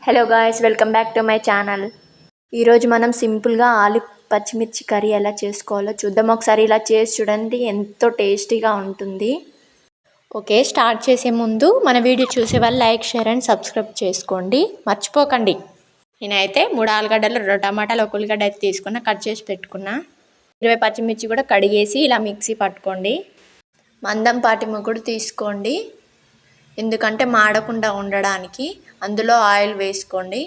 Hello guys, welcome back to my channel. ఈరోజు మనం సింపుల్గా ఆలు పచ్చిమిర్చి కర్రీ ఎలా చేసుకోవాలో చూద్దాం. ఒకసారి ఇలా చేసి చూడండి, ఎంతో టేస్టీగా ఉంటుంది. ఓకే, స్టార్ట్ చేసే ముందు మన వీడియో చూసే వాళ్ళు లైక్, షేర్ అండ్ సబ్స్క్రైబ్ చేసుకోండి, మర్చిపోకండి. నేనైతే 3 ఆలుగడ్డలు, 2 టమాటాలు, 1 ఉల్లిగడ్డ అయితే తీసుకున్నా, కట్ చేసి పెట్టుకున్నా. 20 పచ్చిమిర్చి కూడా కడిగేసి ఇలా మిక్సీ పట్టుకోండి. మందం పాటి ముగ్గురు తీసుకోండి, ఎందుకంటే మాడకుండా ఉండడానికి. అందులో ఆయిల్ వేసుకోండి.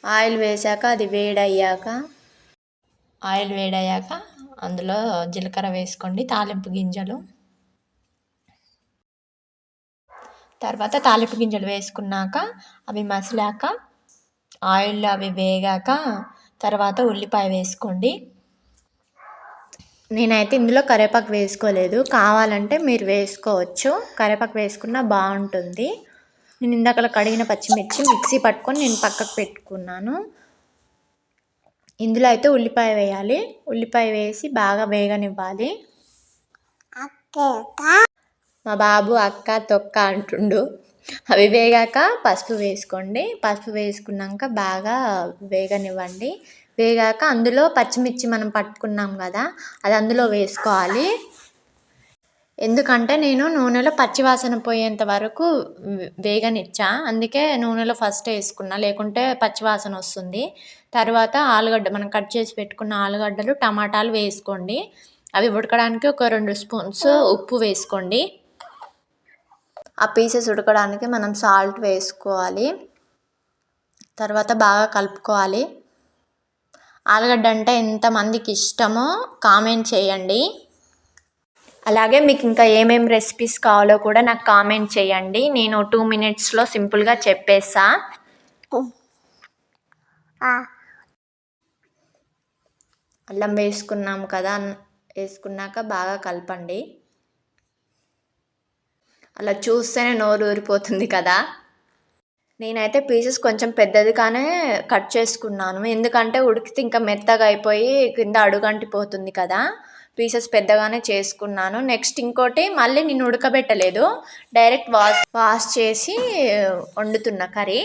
ఆయిల్ వేసాక అది వేడయ్యాక అందులో జీలకర్ర వేసుకోండి, తాలింపు గింజలు. తర్వాత తాలింపు గింజలు వేసుకున్నాక అవి మసిలాక ఆయిల్లో అవి వేగాక తర్వాత ఉల్లిపాయ వేసుకోండి. నేనైతే ఇందులో కరివేపాకు వేసుకోలేదు, కావాలంటే మీరు వేసుకోవచ్చు. కరివేపాకు వేసుకున్నా బాగుంటుంది. నేను ఇందాక కడిగిన పచ్చిమిర్చి మిక్సీ పట్టుకొని నేను పక్కకు పెట్టుకున్నాను. ఇందులో అయితే ఉల్లిపాయ వేయాలి. ఉల్లిపాయ వేసి బాగా వేగనివ్వాలి. మా బాబు అక్క తొక్క అంటుండు. అవి వేగాక పసుపు వేసుకోండి. పసుపు వేసుకున్నాక బాగా వేగనివ్వండి. వేగాక అందులో పచ్చిమిర్చి మనం పట్టుకున్నాం కదా, అది అందులో వేసుకోవాలి. ఎందుకంటే నేను నూనెలో పచ్చివాసన పోయేంత వరకు వేగనిచ్చా, అందుకే నూనెలో ఫస్ట్ వేసుకున్నా, లేకుంటే పచ్చివాసన వస్తుంది. తర్వాత ఆలుగడ్డ, మనం కట్ చేసి పెట్టుకున్న ఆలుగడ్డలు, టమాటాలు వేసుకోండి. అవి ఉడకడానికి ఒక 2 స్పూన్స్ ఉప్పు వేసుకోండి. ఆ పీసెస్ ఉడకడానికి మనం సాల్ట్ వేసుకోవాలి. తర్వాత బాగా కలుపుకోవాలి. ఆలుగడ్డ అంటే ఎంతమందికి ఇష్టమో కామెంట్ చేయండి. అలాగే మీకు ఇంకా ఏమేమి రెసిపీస్ కావాలో కూడా నాకు కామెంట్ చేయండి. నేను 2 minutesలో సింపుల్గా చెప్పేస్తా. అల్లం వేసుకున్నాం కదా, వేసుకున్నాక బాగా కలపండి. అలా చూస్తేనే నోరు ఊరిపోతుంది కదా. నేనైతే పీసెస్ కొంచెం పెద్దదిగానే కట్ చేసుకున్నాను, ఎందుకంటే ఉడికితే ఇంకా మెత్తగా అయిపోయి కింద అడుగంటిపోతుంది కదా. పీసెస్ పెద్దగానే చేసుకున్నాను. నెక్స్ట్ ఇంకోటి, మళ్ళీ నేను ఉడకబెట్టలేదు, డైరెక్ట్ వాష్ చేసి వండుతున్న కర్రీ.